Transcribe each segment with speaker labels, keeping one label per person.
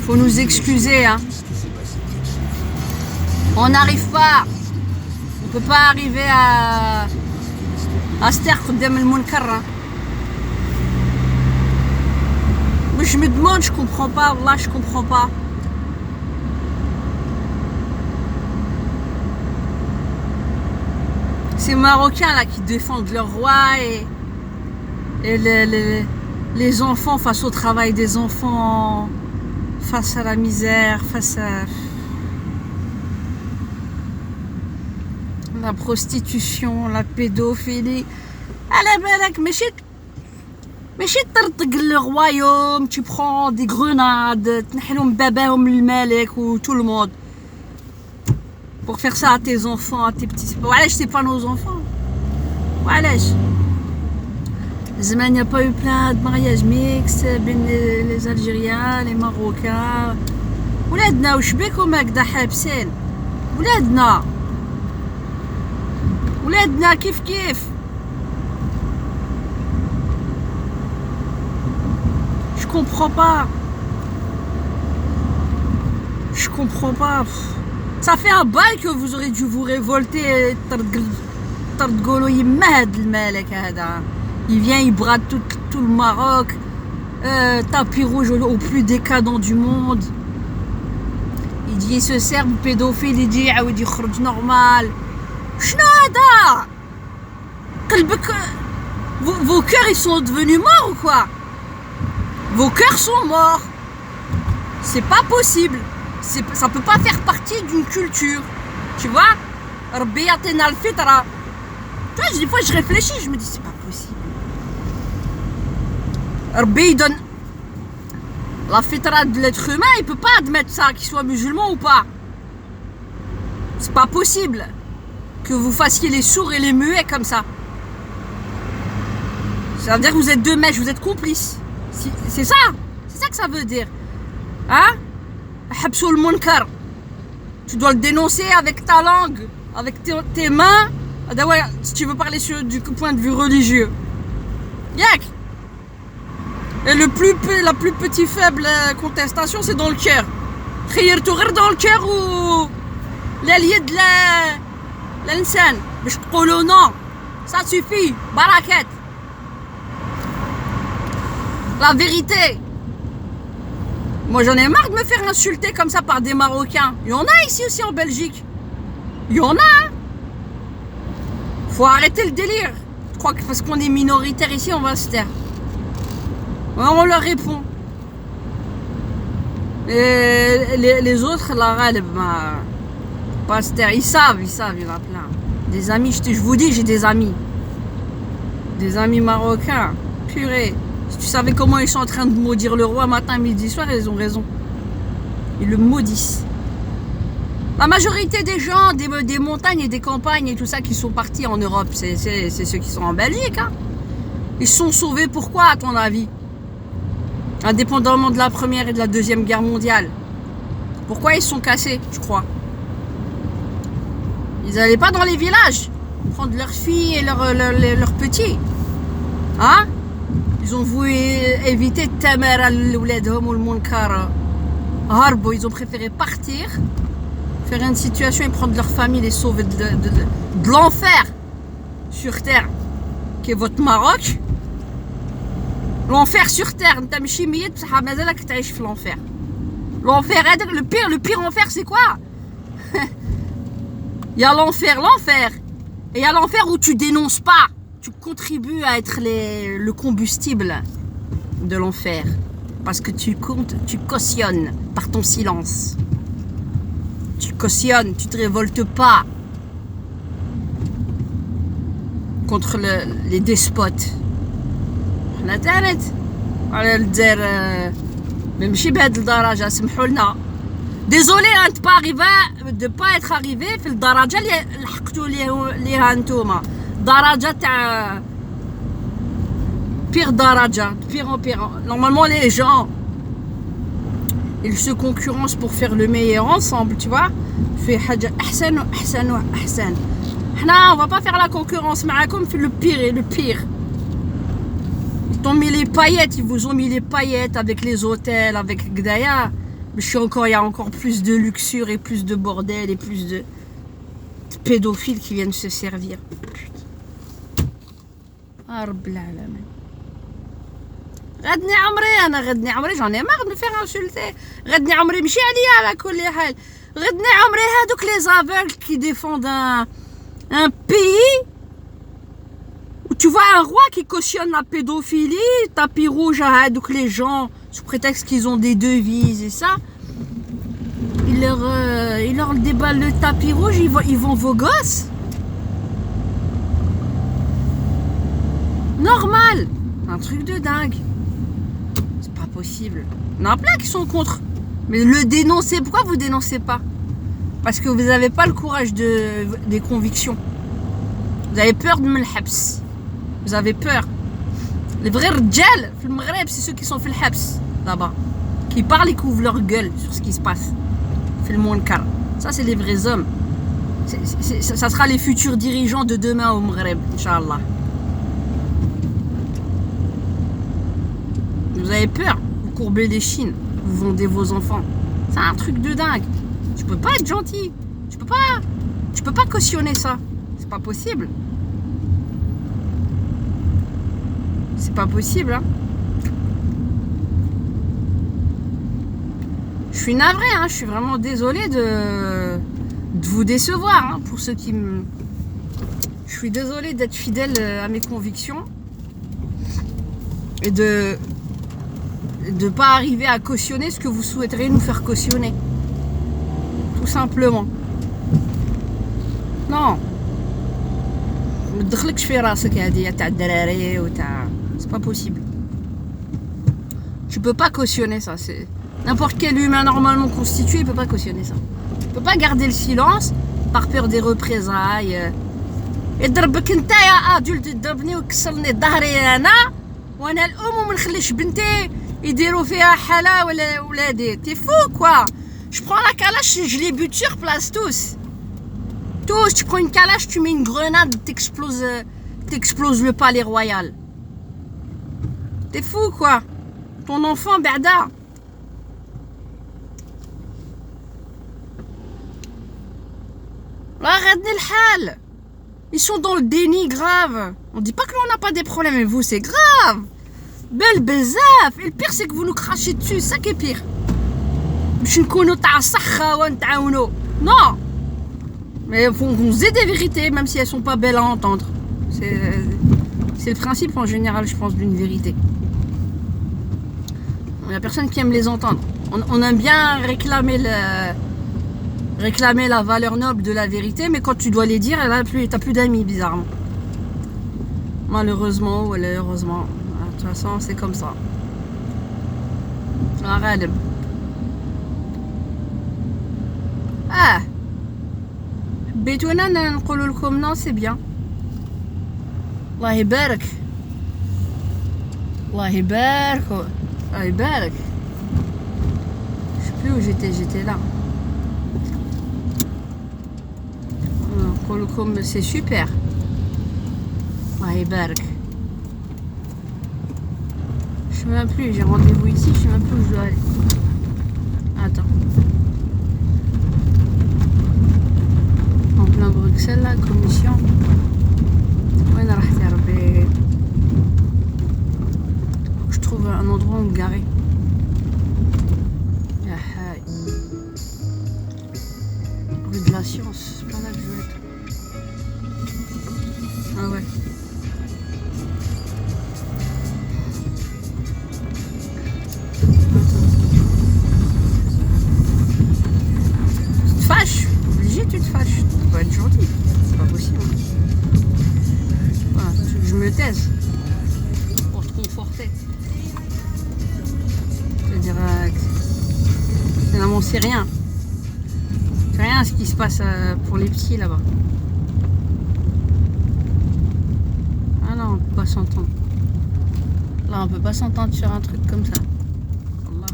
Speaker 1: Faut nous excuser, hein. On n'arrive pas. On peut pas arriver à se taire قدام المنكر, hein. Mais je me demande, je comprends pas. Là, je comprends pas. Ces Marocains là qui défendent leur roi et les enfants face au travail des enfants, face à la misère, face à la prostitution, la pédophilie. على بالك ماشي تطرطق le royaume, tu prends des grenades, تنحلهم باباهم الملك ou tout le monde. Pour faire ça à tes enfants, à tes petits... Voilà, c'est pas nos enfants. Voilà. Il n'y a pas eu plein de mariages mixtes les Algériens, les Marocains. ولادنا وش بيكم هكذا حابسين؟ ولادنا كيف Je comprends pas. Ça fait un bail que vous aurez dû vous révolter. Il vient, il brade tout le Maroc. Tapis rouge au plus décadent du monde. Il dit, il se sert de pédophile, il dit, ah oui, il خرج normal. Chnada! Vos cœurs, ils sont devenus morts ou quoi? Vos cœurs sont morts. C'est pas possible. Ça peut pas faire partie d'une culture. Tu vois? Rabbi ya'tina al-fitra. Tu vois, des fois je réfléchis, je me dis c'est pas possible. Rabbi il donne la fitra de l'être humain, il peut pas admettre ça, qu'il soit musulman ou pas. C'est pas possible que vous fassiez les sourds et les muets comme ça. Ça veut dire que vous êtes deux mèches, vous êtes complices. C'est ça que ça veut dire. Hein? Habsoul munkar. Tu dois le dénoncer avec ta langue, avec tes mains. Si tu veux parler du point de vue religieux. Yak. Et la plus petite faible contestation, c'est dans le cœur. Khayr tougher dans le cœur ou l'allié de l'insan. Mais je te dis non. Ça suffit. Barakat. La vérité. Moi j'en ai marre de me faire insulter comme ça par des Marocains. Il y en a ici aussi en Belgique. Il y en a, hein. Faut arrêter le délire. Je crois que parce qu'on est minoritaire ici, on va se taire. On leur répond. Et les autres, la râle, pas se taire. Ils savent, il y en a plein. Des amis, je vous dis, j'ai des amis. Des amis marocains. Purée. Si tu savais comment ils sont en train de maudire le roi matin, midi, soir, ils ont raison. Ils le maudissent. La majorité des gens, des montagnes et des campagnes et tout ça qui sont partis en Europe, c'est ceux qui sont en Belgique. Hein. Ils se sont sauvés pourquoi, à ton avis? Indépendamment de la Première et de la Deuxième Guerre mondiale. Pourquoi ils se sont cassés, je crois? Ils n'allaient pas dans les villages prendre leurs filles et leurs petits. Hein? Ils ont voulu éviter Tamara l'ouledhom ou le munkar. Harbo, ils ont préféré partir, faire une situation et prendre leur famille, les sauver de l'enfer sur terre, qui est votre Maroc. L'enfer sur terre, l'enfer. L'enfer, le pire enfer, c'est quoi? Il y a l'enfer. Et il y a l'enfer où tu dénonces pas. Tu contribues à être le combustible de l'enfer. Parce que tu cautionnes par ton silence. Tu cautionnes, tu te révoltes pas contre les despotes. حنا تانت على الجزائر ماشي بهاد الدرجة سمحوا لنا. Désolé de pas être arrivé في الدرجة اللي لحقتوا ليها نتوما. درجة تاع pire درجة, pire en pire. Normalement les gens ils se concurrencent pour faire le meilleur ensemble, tu vois. في حاجة أحسن وأحسن وأحسن. حنا on va pas faire la concurrence معاكم في le pire et le pire. Ils t'ont mis les paillettes, ils vous ont mis les paillettes avec les hôtels, avec Gdaya. Mais il y a encore plus de luxure et plus de bordel et plus de pédophiles qui viennent se servir. Putain. Ah, Rabbi l'alamin. غدني عمري انا غدني عمري j'en ai marre de me faire insulter. غدني عمري مشي عليا على كل حال. غدني عمري هادوك les aveugles qui défendent un pays où tu vois un roi qui cautionne la pédophilie, tapis rouge à هادوك les gens sous prétexte qu'ils ont des devises et ça. Il leur déballe le tapis rouge, ils vont vos gosses. Normal. Un truc de dingue. C'est pas possible. Il y en a plein qui sont contre. Mais le dénoncer, pourquoi vous dénoncez pas? Parce que vous n'avez pas le courage des convictions. Vous avez peur de me le habs. Vous avez peur. Les vrais rjal, le Maghreb, c'est ceux qui sont fait le habs, là-bas. Qui parlent et qui ouvrent leur gueule sur ce qui se passe. Fait le munkar. Ça, c'est les vrais hommes. Ça sera les futurs dirigeants de demain au Maghreb, Inch'Allah. Vous avez peur, vous courbez les chines, vous vendez vos enfants. C'est un truc de dingue. Tu peux pas être gentil. Tu peux pas cautionner ça. C'est pas possible. C'est pas possible, hein. Je suis navrée, hein. Je suis vraiment désolée de vous décevoir, hein, pour ceux qui me... Je suis désolée d'être fidèle à mes convictions et de pas arriver à cautionner ce que vous souhaiteriez nous faire cautionner. Tout simplement. Non. C'est pas possible. Tu peux pas cautionner ça. C'est n'importe quel humain normalement constitué, il peut pas cautionner ça. Il peut pas garder le silence par peur des représailles. يضربك انت يا adulte تضربني وكسرني ظهري انا وانا الام وما نخليش بنتي يديروا فيها حلا ولا ولادي. T'es fou quoi? Je prends la calache, je les bute sur place tous. Tous, tu prends une calache, tu mets une grenade, t'exploses le palais royal. T'es fou quoi? Ton enfant Berda. Arrête le hal. Ils sont dans le déni grave. On dit pas que l'on n'a pas des problèmes, mais vous c'est grave. Belle bezaf. Et le pire c'est que vous nous crachez dessus, c'est ça qui est pire. Non. Mais on faisait des vérités, même si elles sont pas belles à entendre. C'est le principe en général, je pense, d'une vérité. Il n'y a personne qui aime les entendre. On aime bien réclamer la valeur noble de la vérité, mais quand tu dois les dire, t'as plus d'amis, bizarrement. Malheureusement ou heureusement. De toute façon, c'est comme ça. Arrête. Ah. بيتونا نقول لكم non, c'est bien. الله يبارك. الله يبارك. الله يبارك. Je sais plus où j'étais là. نقول لكم c'est super. الله يبارك. Je sais même plus, j'ai rendez-vous ici, je sais même plus où je dois aller. Attends. En plein Bruxelles, la commission. Ouais, faut que je trouve un endroit où me garer. Rue de la Science, c'est pas là que je veux être. Ah ouais. Tu te fâches, obligé tu te fâches. Tu peux être gentil, c'est pas possible. Voilà, je me taise pour te conforter. C'est-à-dire finalement c'est rien. C'est rien ce qui se passe pour les petits là-bas. Ah non, on peut pas s'entendre. Là, on peut pas s'entendre sur un truc comme ça. Allah.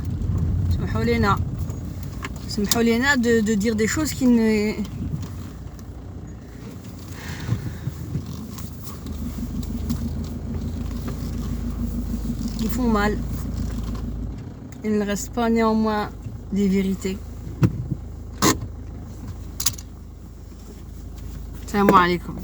Speaker 1: سمحوا لنا de dire des choses qui ne... font mal. Il ne reste pas néanmoins des vérités. Salam alaikum.